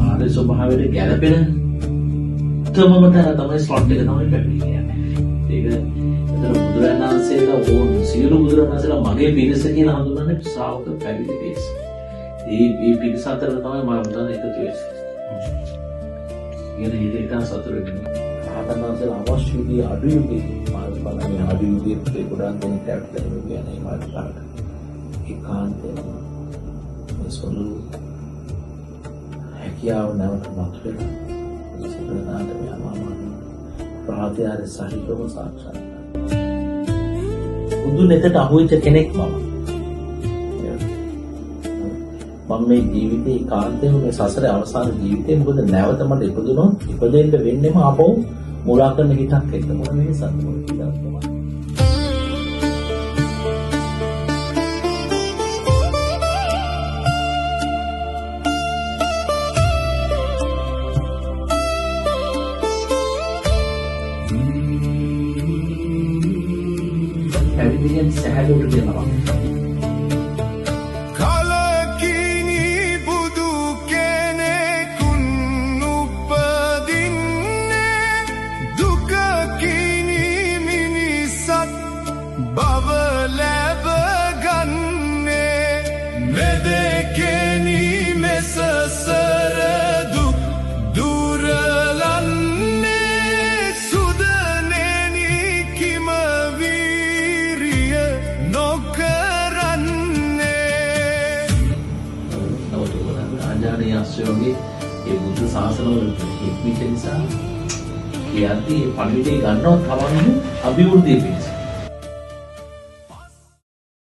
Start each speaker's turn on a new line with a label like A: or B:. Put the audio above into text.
A: ආර්ය ස්වභාවයට ගැළපෙන උත්තමම තැන තමයි ස්ලොට් එක තමයි පැවිදි කියන්නේ. ඒක එතන බුදුරජාණන් වහන්සේලා ඕන සියලු බුදුරජාණන් වහන්සේලා මගේ පිරිස කියලා හඳුන්වන්නේ ශ්‍රාවක පැවිදි පිරිස. මේ පිරිස අතර තමයි මම හිතන්නේ එකතු වෙන්නේ. ඒක සතුට වෙනවා. රහතන් වහන්සේලා අවශ්‍ය විදිහේ අඩු යුගයේ මාර්ග බලන්නේ අඩු යුගයේ ගොඩාක් දෙනෙක් කැපිටල් කියන්නේ මාර්ග බලන. ඒකාන්තයෙන් මේ සොළු හැකියාව නැවත මතුවෙලා සිතනාට යනවා ප්‍රාතිහාර්ය සහිතව සාක්ෂාත් බුදු නෙතට අහුවෙච්ච කෙනෙක් මම මේ ජීවිතේ කාන්තේම මේ සසරේ අවසාන ජීවිතේ මොකද නැවත මට ඉපදුනොත් ඉපදෙන්න වෙන්නේම ආපහු මුලා කරන හිතක් එක්ක මොන මේ සතුට කියලා තමයි. පැවිදියෙන් සහැල්ලුවට දෙනවා. ආශ්‍රයෝගේ ඒ බුද්ධ ශාසනවල හික්මිච්ච නිසා කියද්දී පණිවිඩය ගන්නවා තමන්ගේ අභිවෘද්ධිය පිණිස.